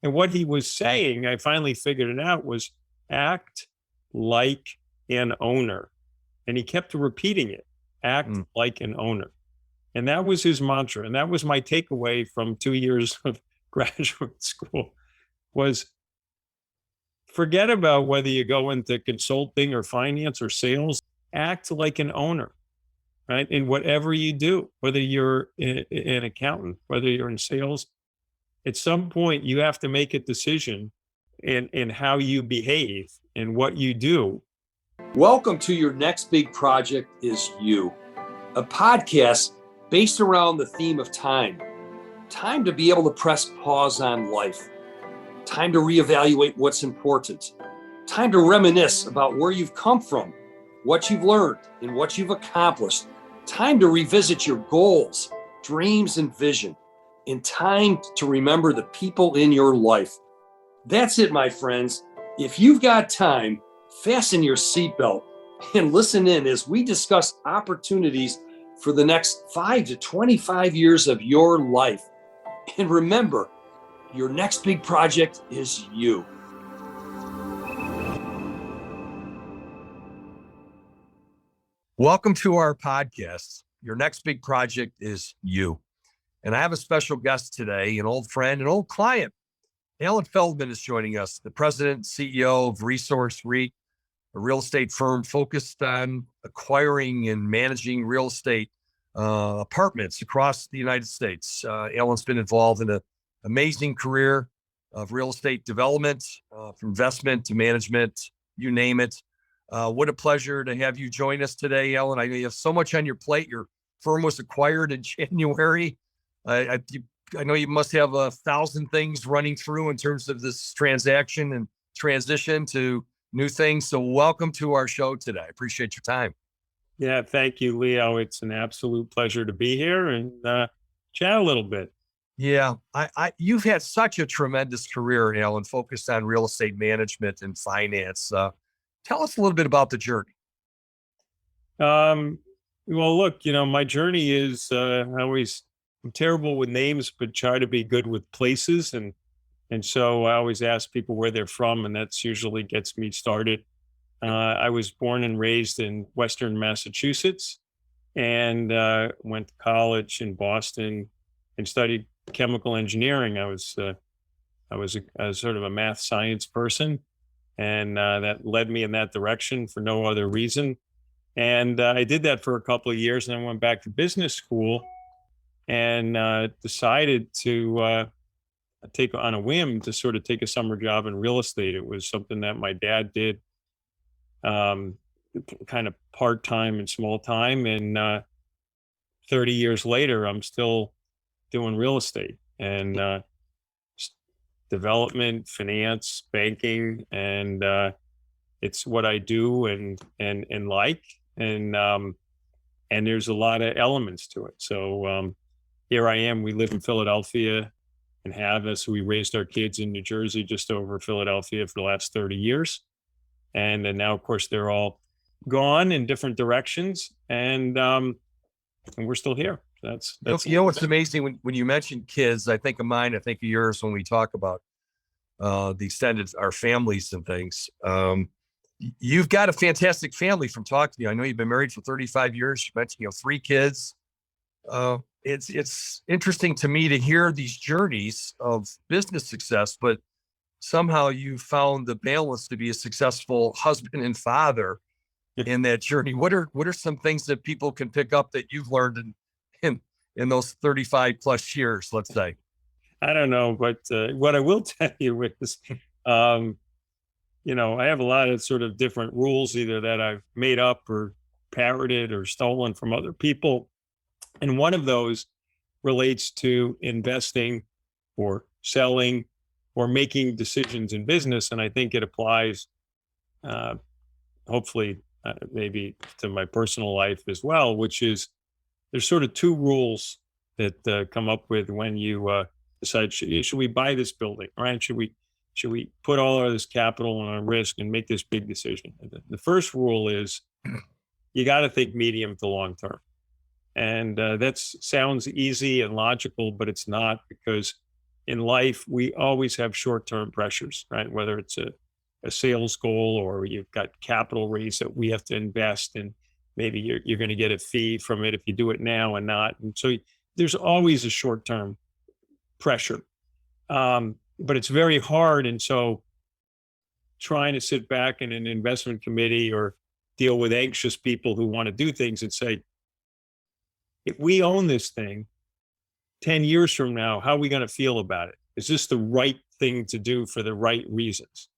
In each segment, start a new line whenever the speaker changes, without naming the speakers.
And what he was saying, I finally figured it out, was act like an owner. And he kept repeating it, act like an owner. And that was his mantra. And that was my takeaway from 2 years of graduate school was forget about whether you go into consulting or finance or sales, act like an owner, right? In whatever you do, whether you're an accountant, whether you're in sales, at some point you have to make a decision in how you behave and what you do.
Welcome to Your Next Big Project is You, a podcast based around the theme of time. Time to be able to press pause on life. Time to reevaluate what's important. Time to reminisce about where you've come from, what you've learned, and what you've accomplished. Time to revisit your goals, dreams, and vision. And time to remember the people in your life. That's it, my friends. If you've got time, fasten your seatbelt and listen in as we discuss opportunities for the next 5 to 25 years of your life. And remember, your next big project is you.
Welcome to our podcast. Your next big project is you. And I have a special guest today, an old friend, an old client. Alan Feldman is joining us, the president and CEO of Resource REIT, a real estate firm focused on acquiring and managing real estate apartments across the United States. Alan's been involved in an amazing career of real estate development, from investment to management, you name it. What a pleasure to have you join us today, Alan. I know you have so much on your plate. Your firm was acquired in January. I know you must have 1,000 things running through in terms of this transaction and transition to new things. So welcome to our show today. I appreciate your time.
Yeah, thank you, Leo. It's an absolute pleasure to be here and chat a little bit.
Yeah, you've had such a tremendous career, Alan, focused on real estate management and finance. Tell us a little bit about the journey.
Well, look, my journey is I'm terrible with names, but try to be good with places. And so I always ask people where they're from, and that's usually gets me started. I was born and raised in Western Massachusetts and went to college in Boston and studied chemical engineering. I was a sort of a math science person, and that led me in that direction for no other reason. And I did that for a couple of years, and then went back to business school and decided to take on a whim to sort of take a summer job in real estate. It was something that my dad did kind of part-time and small time. And 30 years later, I'm still doing real estate and development, finance, banking, and it's what I do and like. And there's a lot of elements to it. So here I am. We live in Philadelphia and have us. We raised our kids in New Jersey, just over Philadelphia for the last 30 years. And then now, of course, they're all gone in different directions. And we're still here. That's
what's amazing when you mention kids, I think of mine, I think of yours when we talk about the extended, our families and things. You've got a fantastic family from talking to you. I know you've been married for 35 years. You mentioned, 3 kids. It's interesting to me to hear these journeys of business success, but somehow you found the balance to be a successful husband and father in that journey. What are some things that people can pick up that you've learned in those 35 plus years, let's say?
I don't know, but what I will tell you is, I have a lot of sort of different rules, either that I've made up or parroted or stolen from other people. And one of those relates to investing or selling or making decisions in business. And I think it applies, hopefully, maybe to my personal life as well, which is there's sort of 2 rules that come up with when you decide, should we buy this building, right? Should we put all of this capital on risk and make this big decision? The first rule is you got to think medium to long term. And that sounds easy and logical, but it's not, because in life, we always have short-term pressures, right? Whether it's a sales goal or you've got capital raise that we have to invest in. Maybe you're going to get a fee from it if you do it now and not. And so there's always a short-term pressure. But it's very hard. And so trying to sit back in an investment committee or deal with anxious people who want to do things and say, if we own this thing 10 years from now, how are we going to feel about it? Is this the right thing to do for the right reasons?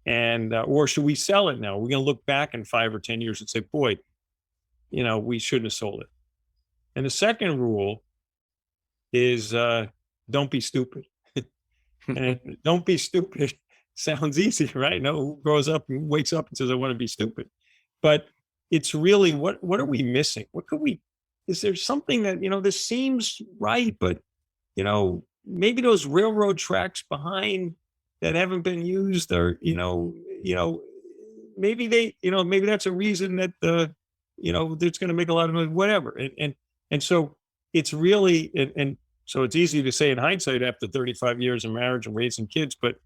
And, or should we sell it now? We're going to look back in 5 or 10 years and say, boy, we shouldn't have sold it. And the second rule is don't be stupid. And don't be stupid sounds easy, right? No, who grows up and wakes up and says, I want to be stupid. But it's really, what are we missing? Is there something that, this seems right, but, maybe those railroad tracks behind that haven't been used or, maybe maybe that's a reason that that's going to make a lot of money, whatever. And so it's really, and so it's easy to say in hindsight after 35 years of marriage and raising kids, but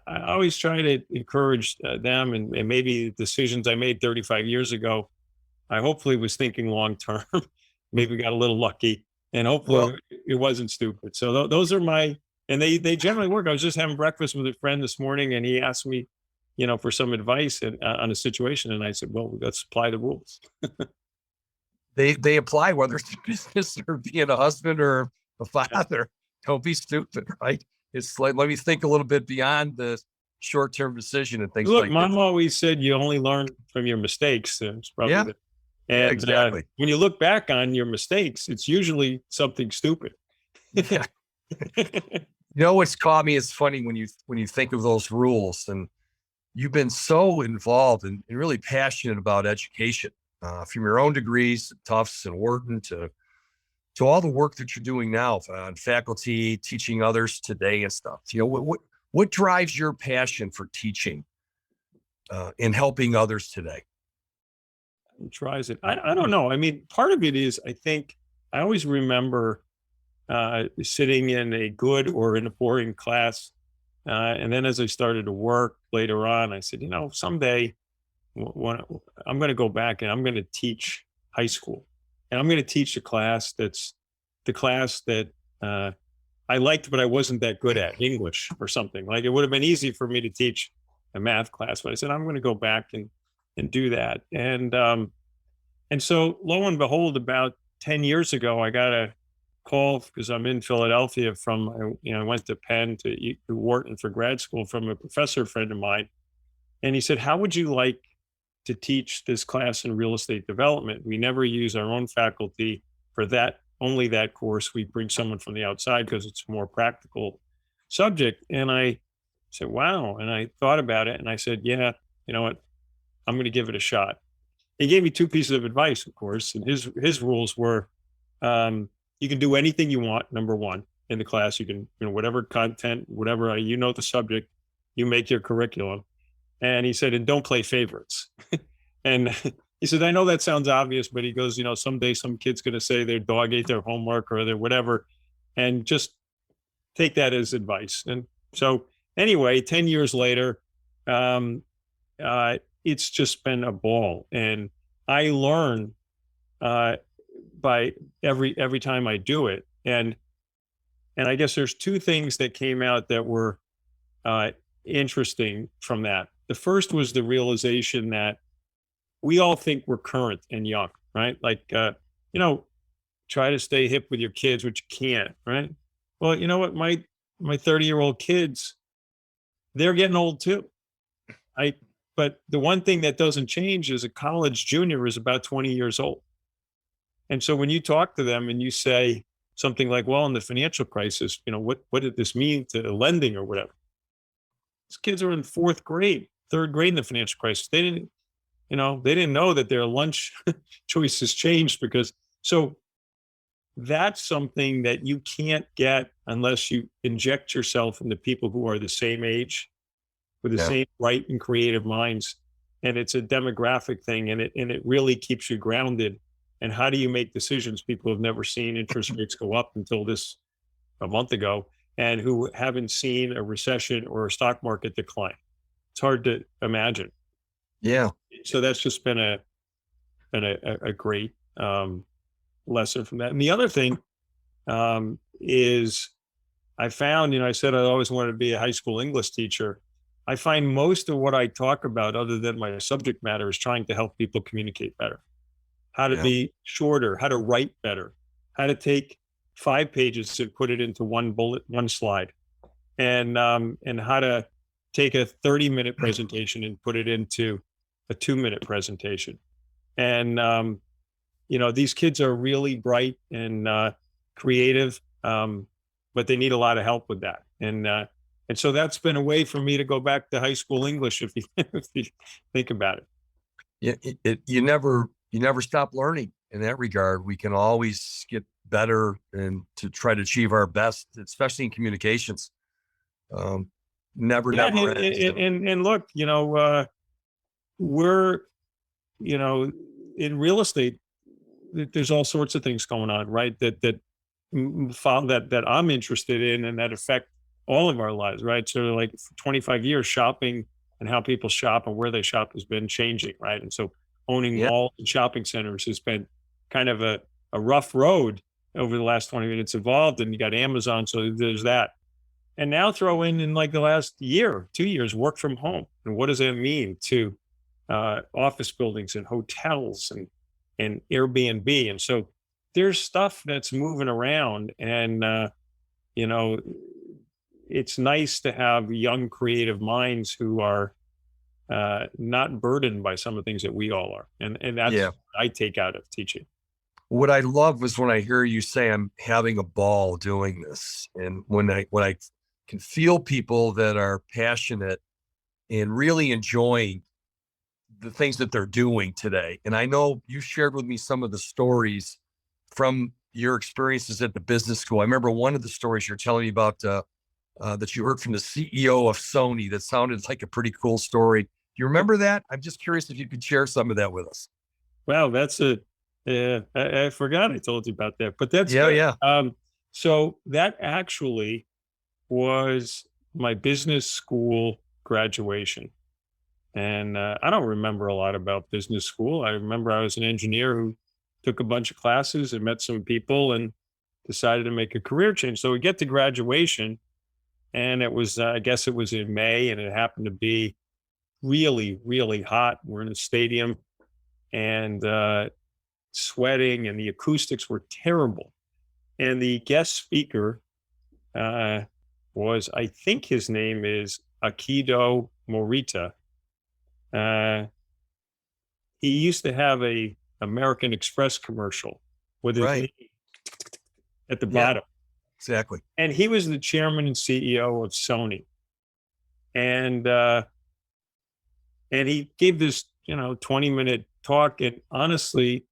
I always try to encourage them and maybe decisions I made 35 years ago, I hopefully was thinking long term, maybe got a little lucky, and hopefully it wasn't stupid. So those are and they generally work. I was just having breakfast with a friend this morning and he asked me, for some advice on a situation. And I said, well, let's apply the rules.
They apply whether it's business or being a husband or a father. Don't be stupid, right? It's like, let me think a little bit beyond the short-term decision and things.
Look,
like
mom
that.
always said you only learn from your mistakes. It's probably
Exactly.
When you look back on your mistakes, it's usually something stupid.
Yeah. What's caught me is funny when you think of those rules, and you've been so involved and really passionate about education, from your own degrees, Tufts and Wharton, to all the work that you're doing now on faculty, teaching others today and stuff. What drives your passion for teaching and helping others today?
Tries it. I don't know. I mean, part of it is, I think I always remember sitting in a good or in a boring class. And then as I started to work later on, I said, someday when I'm going to go back and I'm going to teach high school, and I'm going to teach a class that's the class that I liked, but I wasn't that good at, English or something. Like, it would have been easy for me to teach a math class, but I said, I'm going to go back and do that. And so lo and behold, about 10 years ago, I got a call because I'm in Philadelphia I went to Penn to Wharton for grad school from a professor friend of mine. And he said, how would you like to teach this class in real estate development? We never use our own faculty for only that course. We bring someone from the outside because it's a more practical subject. And I said, wow. And I thought about it and I said, yeah, you know what? I'm going to give it a shot. He gave me 2 pieces of advice, of course. And his rules were, you can do anything you want, number one, in the class. You can, whatever content, whatever, the subject, you make your curriculum. And he said, and don't play favorites. And he said, I know that sounds obvious, but he goes, someday some kid's going to say their dog ate their homework or their whatever, and just take that as advice. And so anyway, 10 years later, it's just been a ball. And I learn by every time I do it. And I guess there's 2 things that came out that were interesting from that. The first was the realization that we all think we're current and young, right? Like, try to stay hip with your kids, which you can't, right? Well, you know what? My 30-year-old kids, they're getting old too. But the one thing that doesn't change is a college junior is about 20 years old. And so when you talk to them and you say something like, well, in the financial crisis, what did this mean to lending or whatever? These kids are in 4th grade, 3rd grade in the financial crisis. They didn't know that their lunch choices changed so that's something that you can't get unless you inject yourself into people who are the same age with the same bright and creative minds. And it's a demographic thing, and it really keeps you grounded. And how do you make decisions? People have never seen interest rates go up until a month ago. and who haven't seen a recession or a stock market decline. It's hard to imagine.
Yeah.
So that's just been a great lesson from that. And the other thing is I found, I said I always wanted to be a high school English teacher. I find most of what I talk about, other than my subject matter, is trying to help people communicate better, how to
Yeah.
be shorter, how to write better, how to take 5 pages and put it into one slide, and how to take a 30-minute presentation and put it into a 2-minute presentation. And these kids are really bright and creative, but they need a lot of help with that. And so that's been a way for me to go back to high school English, if you, if you think about it.
Yeah, you never stop learning in that regard. We can always get better and to try to achieve our best, especially in communications. Never ends.
And look, we're, in real estate, there's all sorts of things going on, right? That I'm interested in and that affect all of our lives, right? So like for 25 years, shopping and how people shop and where they shop has been changing, right? And so owning malls and shopping centers has been kind of a rough road over the last 20 years. It's evolved, and you got Amazon, so there's that. And now throw in like the last year, 2 years, work from home. And what does that mean to office buildings and hotels and Airbnb? And so there's stuff that's moving around, and it's nice to have young creative minds who are not burdened by some of the things that we all are. And that's what I take out of teaching.
What I love was when I hear you say I'm having a ball doing this, and when I can feel people that are passionate and really enjoying the things that they're doing today. And I know you shared with me some of the stories from your experiences at the business school. I remember one of the stories you're telling me about that you heard from the CEO of Sony that sounded like a pretty cool story. Do you remember that? I'm just curious if you could share some of that with us.
Wow, that's I forgot I told you about that, but that's
good.
Yeah. So that actually was my business school graduation. And I don't remember a lot about business school. I remember I was an engineer who took a bunch of classes and met some people and decided to make a career change. So we get to graduation, and it was, I guess it was in May, and it happened to be really, really hot. We're in a stadium and sweating, and the acoustics were terrible. And the guest speaker was, I think his name is Akido Morita. He used to have a American Express commercial with his name at the bottom.
Exactly.
And he was the chairman and CEO of Sony. And he gave this, 20-minute talk. And honestly,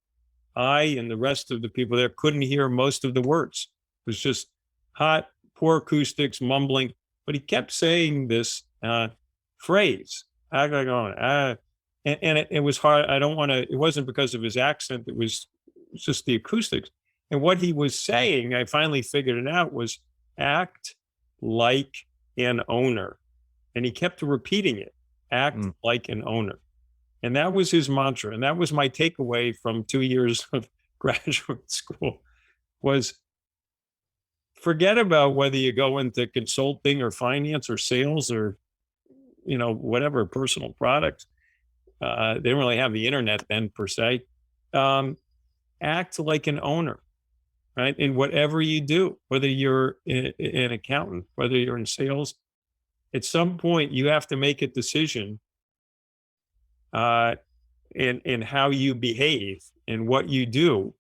I and the rest of the people there couldn't hear most of the words. It was just hot, poor acoustics, mumbling. But he kept saying this phrase, and it was hard. It wasn't because of his accent. It was just the acoustics. And what he was saying, I finally figured it out, was act like an owner. And he kept repeating it, act like an owner. And that was his mantra. And that was my takeaway from 2 years of graduate school, was forget about whether you go into consulting or finance or sales or, whatever, personal products. They didn't really have the internet then per se. Act like an owner, right? In whatever you do, whether you're an accountant, whether you're in sales, at some point you have to make a decision in how you behave and what you do.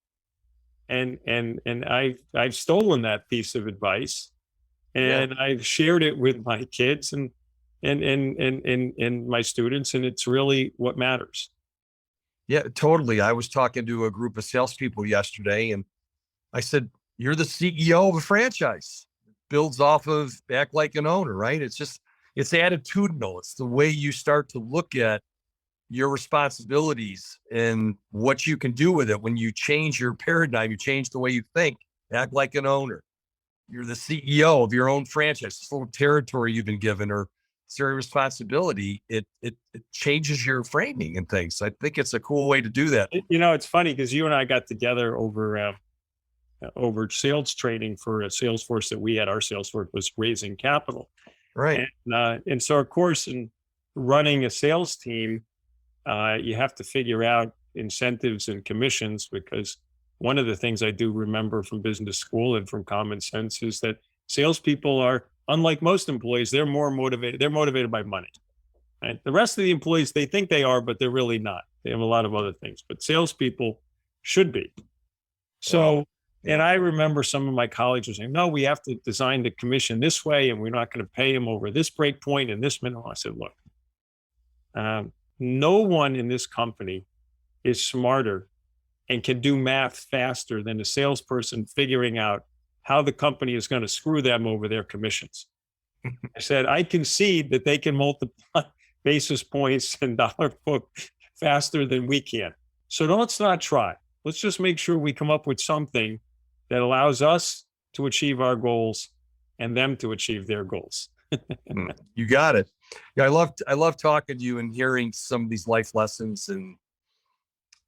And I've stolen that piece of advice, and I've shared it with my kids and my students, and it's really what matters.
Yeah, totally. I was talking to a group of salespeople yesterday, and I said, "You're the CEO of a franchise. It builds off of act like an owner, right? It's attitudinal. It's the way you start to look at your responsibilities and what you can do with it. When you change your paradigm, you change the way you think, act like an owner." you're the CEO of your own franchise, this little territory you've been given or this area of responsibility, it changes your framing and things. I think it's a cool way to do that.
It's funny because you and I got together over sales training for a sales force that we had. Our sales force was raising capital.
Right.
And so, of course, in running a sales team, you have to figure out incentives and commissions, because one of the things I do remember from business school and from common sense is that salespeople are, unlike most employees, they're more motivated. They're motivated by money. Right? The rest of the employees, they think they are, but they're really not. They have a lot of other things, but salespeople should be. So, and I remember some of my colleagues were saying, no, we have to design the commission this way, and we're not going to pay them over this break point and this minute. I said, look, no one in this company is smarter and can do math faster than a salesperson figuring out how the company is going to screw them over their commissions. I said, I concede that they can multiply basis points and dollar book faster than we can. So let's not try. Let's just make sure we come up with something that allows us to achieve our goals and them to achieve their goals.
You got it. Yeah, I love talking to you and hearing some of these life lessons and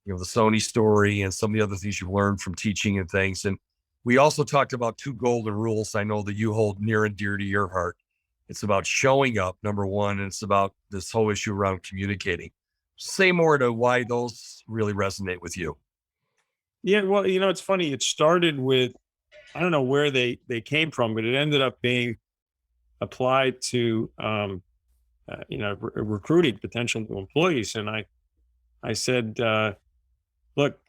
the Sony story and some of the other things you've learned from teaching and things. And we also talked about 2 golden rules I know that you hold near and dear to your heart. It's about showing up, number one, and it's about this whole issue around communicating. Say more to why those really resonate with you.
Yeah, well, it's funny. It started with, I don't know where they came from, but it ended up being applied to, recruiting potential employees. And I said, look,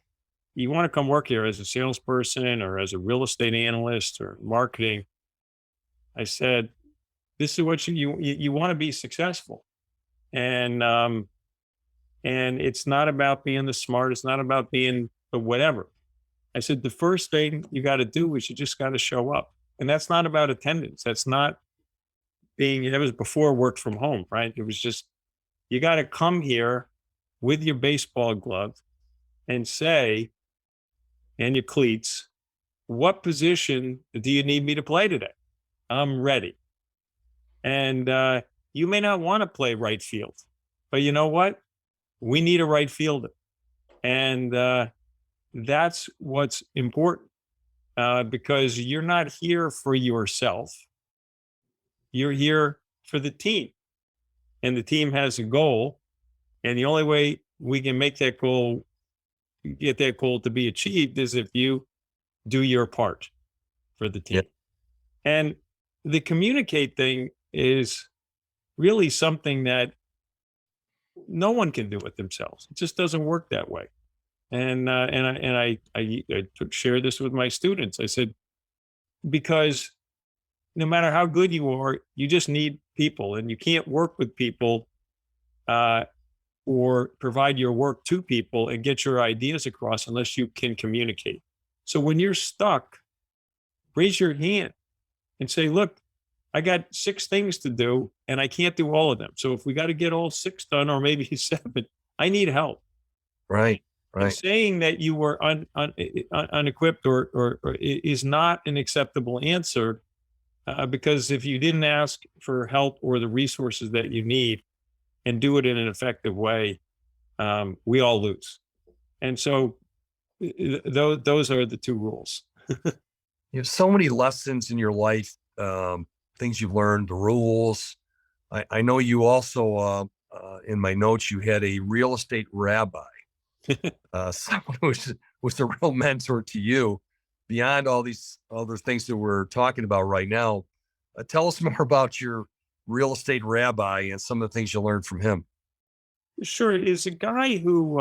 you want to come work here as a salesperson or as a real estate analyst or marketing. I said, this is what you want to be successful. And it's not about being the smart. It's not about being the whatever. I said, the first thing you got to do is you just got to show up. And that's not about attendance. That's not that was before work from home, right? It was just, you got to come here with your baseball glove and say, and your cleats, what position do you need me to play today? I'm ready. And you may not want to play right field, but you know what? We need a right fielder. And that's what's important, because you're not here for yourself. You're here for the team, and the team has a goal. And the only way we can get that goal to be achieved is if you do your part for the team. Yep. And the communicate thing is really something that no one can do it themselves. It just doesn't work that way. And I share this with my students. I said, because no matter how good you are, you just need people, and you can't work with people or provide your work to people and get your ideas across unless you can communicate. So when you're stuck, raise your hand and say, look, I got 6 things to do and I can't do all of them. So if we got to get all 6 done, or maybe 7, I need help.
Right.
And saying that you were unequipped or is not an acceptable answer, because if you didn't ask for help or the resources that you need and do it in an effective way, we all lose. And so those are the 2 rules.
You have so many lessons in your life, things you've learned, the rules. I know you also, in my notes, you had a real estate rabbi, someone who was a real mentor to you beyond all these other things that we're talking about right now. Tell us more about your real estate rabbi and some of the things you learned from him.
Sure. It's a guy who,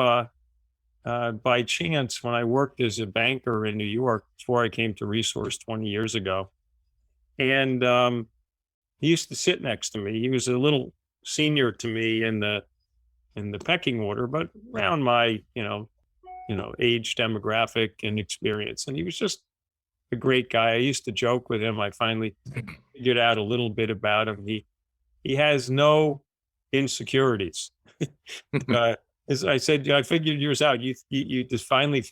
by chance, when I worked as a banker in New York before I came to Resource 20 years ago, and he used to sit next to me. He was a little senior to me in the pecking order, but around my age demographic and experience. And he was just a great guy. I used to joke with him. I finally figured out a little bit about him. He has no insecurities. As I said, I figured yours out. You just finally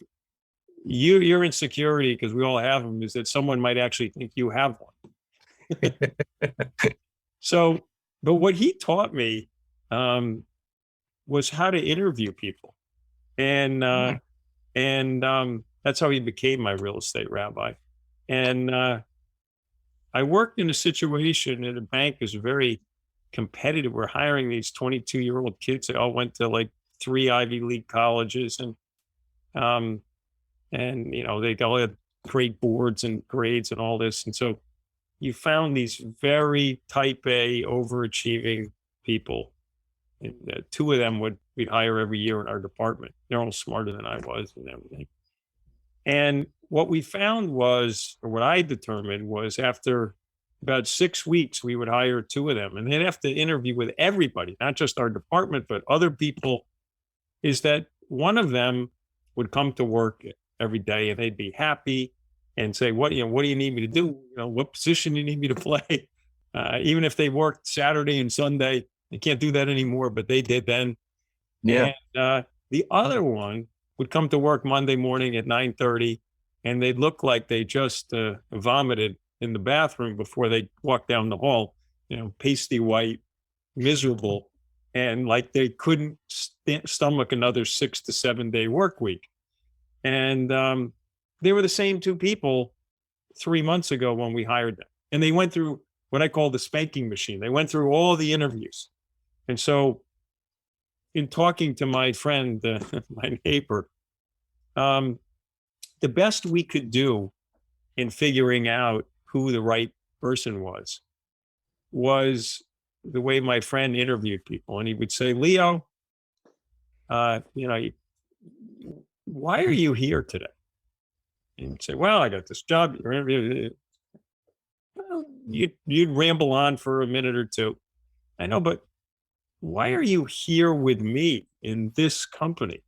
your insecurity, because we all have them, is that someone might actually think you have one. So, but what he taught me um, was how to interview people, and that's how he became my real estate rabbi. And I worked in a situation in a bank is very competitive. We're hiring these 22-year-old kids. They all went to like 3 Ivy League colleges, um, and they all had great boards and grades and all this. And so you found these very type A, overachieving people. And, 2 of them we'd hire every year in our department. They're all smarter than I was and everything. And what we found was, or what I determined was, after about 6 weeks, we would hire 2 of them, and they'd have to interview with everybody, not just our department, but other people. Is that one of them would come to work every day and they'd be happy and say, what do you need me to do? What position do you need me to play? Even if they worked Saturday and Sunday, they can't do that anymore, but they did then.
Yeah.
And the other one would come to work Monday morning at 9:30, and they'd look like they just vomited in the bathroom before they walked down the hall, pasty white, miserable, and like they couldn't stomach another 6 to 7 day work week. And they were the same 2 people 3 months ago when we hired them. And they went through what I call the spanking machine. They went through all the interviews. And so, in talking to my friend, my neighbor, the best we could do in figuring out who the right person was the way my friend interviewed people. And he would say, Leo, why are you here today? And he'd say, well, I got this job. You're interviewing. Well, you'd ramble on for a minute or 2. I know, but why are you here with me in this company?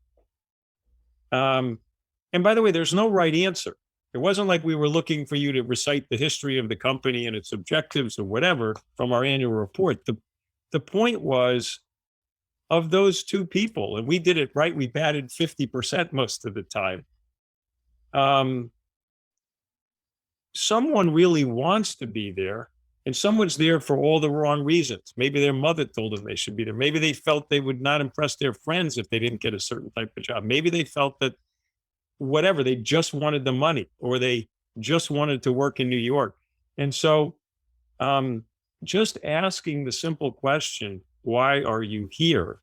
And by the way, there's no right answer. It wasn't like we were looking for you to recite the history of the company and its objectives or whatever from our annual report. The point was, of those 2 people, and we did it right, we batted 50% most of the time. Someone really wants to be there, and someone's there for all the wrong reasons. Maybe their mother told them they should be there. Maybe they felt they would not impress their friends if they didn't get a certain type of job. Maybe they felt that whatever, they just wanted the money, or they just wanted to work in New York. And so just asking the simple question, why are you here?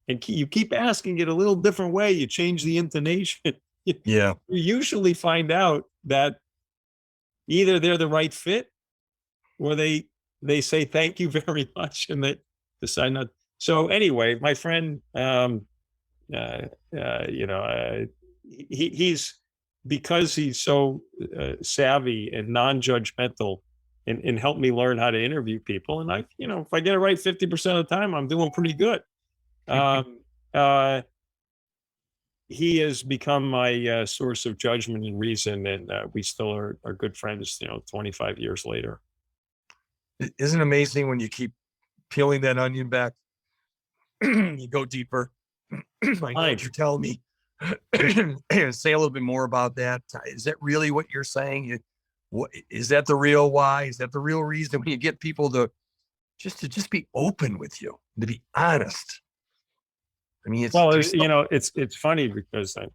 And you keep asking it a little different way. You change the intonation.
Yeah.
You usually find out that either they're the right fit, or they say thank you very much, and they decide not. So anyway, my friend, he's, because he's so savvy and non-judgmental, and helped me learn how to interview people. And if I get it right 50% of the time, I'm doing pretty good. He has become my source of judgment and reason, and we still are good friends, 25 years later.
Isn't it amazing when you keep peeling that onion back? You go deeper. I know what you're telling me. Say a little bit more about that. Is that really what you're saying? Is that the real why? Is that the real reason, when you get people to just be open with you, to be honest? I mean,
it's funny because I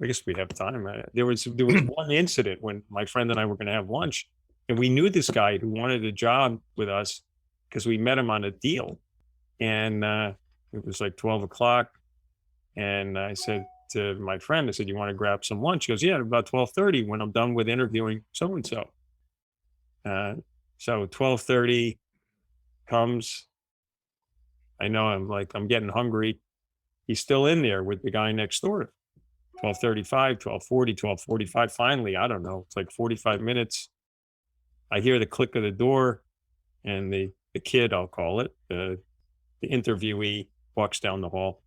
guess we have time. There was one incident when my friend and I were going to have lunch, and we knew this guy who wanted a job with us because we met him on a deal. And it was like 12 o'clock. And I said to my friend, I said, you want to grab some lunch? He goes, yeah, about 12:30 when I'm done with interviewing so-and-so. So 12:30 comes. I know I'm getting hungry. He's still in there with the guy next door. 12:35, 12:40, 12:45. Finally, I don't know, it's like 45 minutes. I hear the click of the door, and the kid, I'll call it, the interviewee, walks down the hall.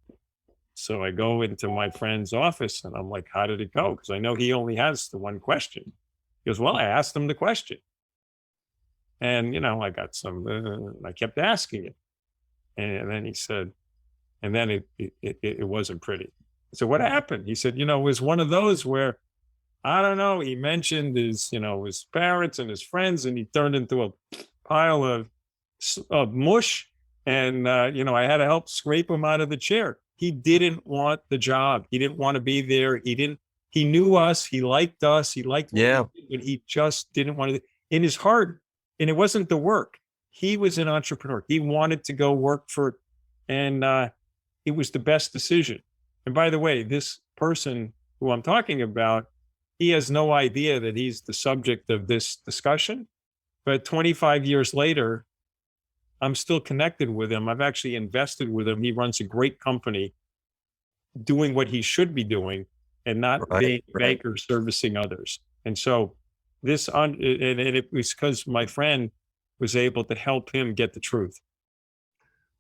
So I go into my friend's office, and I'm like, how did it go? Because I know he only has the one question. He goes, well, I asked him the question. And, I got I kept asking it. And then he said, and then it wasn't pretty. So what happened? He said, it was one of those where I don't know. He mentioned his parents and his friends, and he turned into a pile of mush. And I had to help scrape him out of the chair. He didn't want the job. He didn't want to be there. He didn't. He knew us. He liked us. He liked what we
Yeah.
did, but he just didn't want to. In his heart, and it wasn't the work. He was an entrepreneur. He wanted to go work for, and it was the best decision. And by the way, this person who I'm talking about, he has no idea that he's the subject of this discussion. But 25 years later, I'm still connected with him. I've actually invested with him. He runs a great company doing what he should be doing and not
Right.
being a
Right.
banker servicing others. And so and it was because my friend was able to help him get the truth.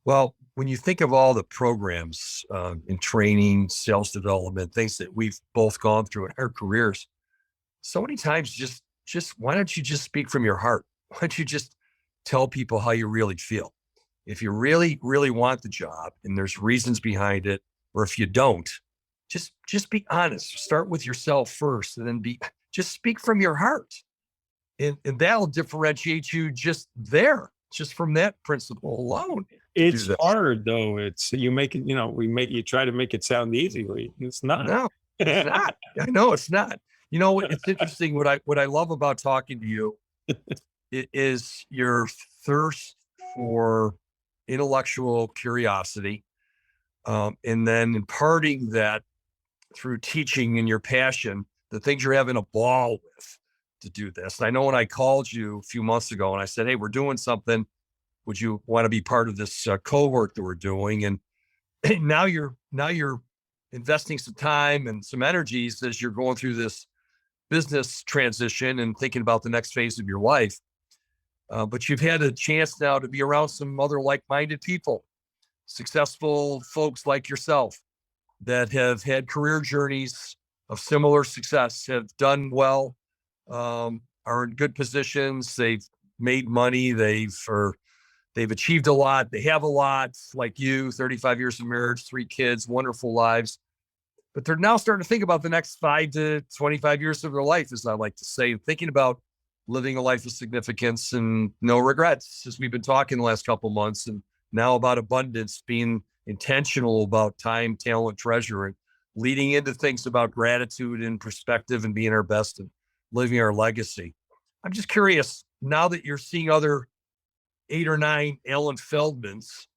Well, when you think of all the programs in training, sales development, things that we've both gone through in our careers, so many times just why don't you just speak from your heart? Why don't you just tell people how you really feel? If you really, really want the job and there's reasons behind it, or if you don't, just be honest. Start with yourself first and then just speak from your heart. And that'll differentiate you just from that principle alone. To do
It's
that.
hard though. It's you make it, you try to make it sound easy. It's not.
No, it's not. I know it's not. You know, it's interesting. What I love about talking to you is your thirst for intellectual curiosity, and then imparting that through teaching and your passion, the things you're having a ball with to do this. And I know when I called you a few months ago and I said, "Hey, we're doing something. Would you want to be part of this cohort that we're doing?" And now you're investing some time and some energies as you're going through this business transition and thinking about the next phase of your life. But you've had a chance now to be around some other like-minded people, successful folks like yourself that have had career journeys of similar success, have done well, are in good positions. They've made money. They've achieved a lot. They have a lot, like you, 35 years of marriage, 3 kids, wonderful lives. But they're now starting to think about the next 5 to 25 years of their life, as I like to say, thinking about living a life of significance and no regrets, as we've been talking the last couple of months, and now about abundance, being intentional about time, talent, treasure, and leading into things about gratitude and perspective and being our best and living our legacy. I'm just curious, now that you're seeing other 8 or 9 Alan Feldmans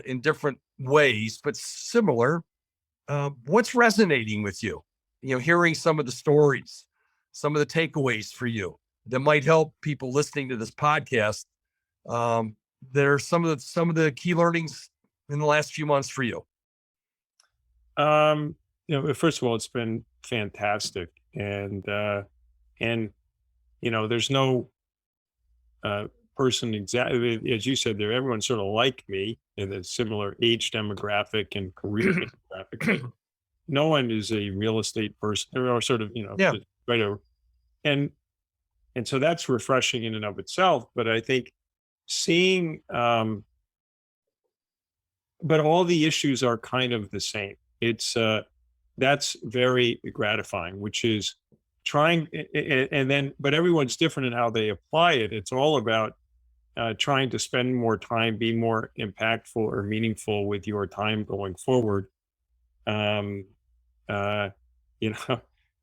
in different ways, but similar, what's resonating with you? Hearing some of the stories, some of the takeaways for you that might help people listening to this podcast. That are some of the key learnings in the last few months for you.
First of all, it's been fantastic, and there's no person exactly as you said there. Everyone's sort of like me in a similar age demographic and career demographic. No one is a real estate person or sort of
Yeah.
right over, and so that's refreshing in and of itself. But I think seeing, but all the issues are kind of the same. It's that's very gratifying, which is trying, and then, but everyone's different in how they apply it. It's all about trying to spend more time, be more impactful or meaningful with your time going forward. Um, uh, you know,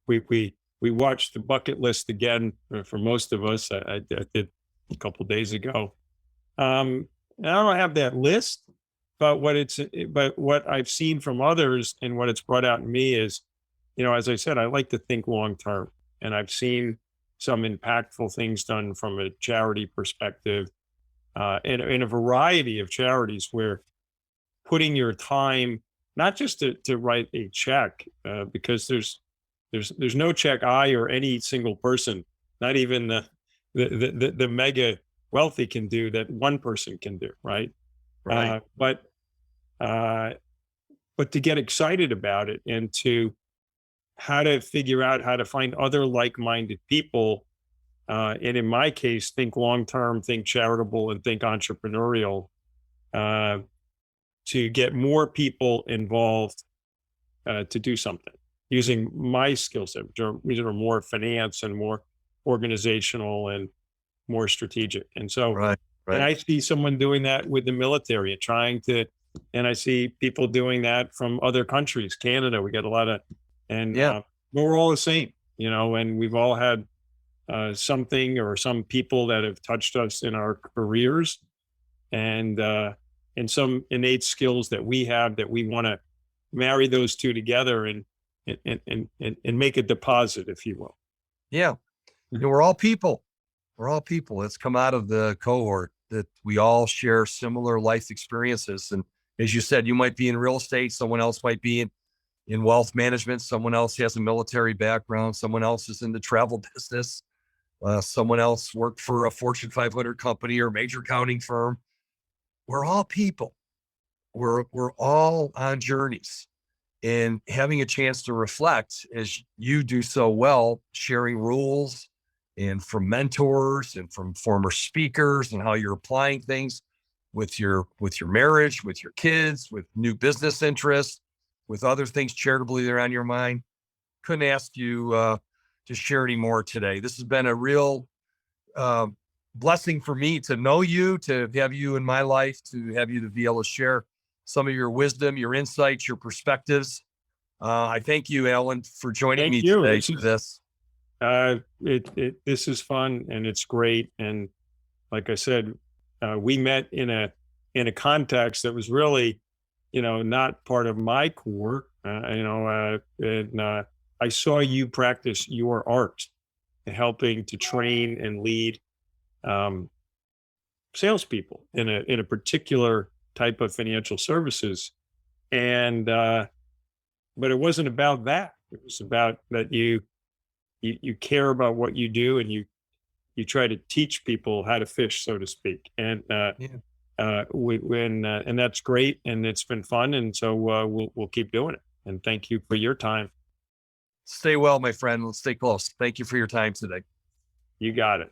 we watched the bucket list again for most of us. I did a couple days ago. And I don't have that list, but what I've seen from others and what it's brought out in me is, as I said, I like to think long term, and I've seen some impactful things done from a charity perspective, in a variety of charities where putting your time, not just to write a check, because there's no check I or any single person, not even the mega wealthy can do that one person can do, right?
Right.
Uh, but uh, but to get excited about it and to how to figure out how to find other like-minded people, and in my case, think long-term, think charitable, and think entrepreneurial, uh, to get more people involved to do something. using my skill set, which are more finance and more organizational and more strategic. And so,
Right.
and
Right.
I see someone doing that with the military and trying to, and I see people doing that from other countries, Canada. We got a lot of, and
Yeah.
we're all the same, and we've all had something or some people that have touched us in our careers, and some innate skills that we have that we want to marry those two together and make a deposit, if you will.
Yeah. We're all people. We're all people. It's come out of the cohort that we all share similar life experiences. And as you said, you might be in real estate. Someone else might be in wealth management. Someone else has a military background. Someone else is in the travel business. Someone else worked for a Fortune 500 company or major accounting firm. We're all people. We're all on journeys, and having a chance to reflect as you do so well, sharing rules and from mentors and from former speakers and how you're applying things with your marriage, with your kids, with new business interests, with other things charitably that are on your mind. Couldn't ask you to share any more today. This has been a real blessing for me to know you, to have you in my life, to have you to be able to share some of your wisdom, your insights, your perspectives. I thank you, Alan, for joining me
Thank you.
today for this.
This is fun and it's great. And like I said, we met in a context that was really, not part of my core. And I saw you practice your art, helping to train and lead salespeople in a particular type of financial services. And but it wasn't about that. It was about that you care about what you do, and you try to teach people how to fish, so to speak. And and that's great, and it's been fun, and so we'll keep doing it. And thank you for your time.
Stay well, my friend. Let's stay close. Thank you for your time today.
You got it.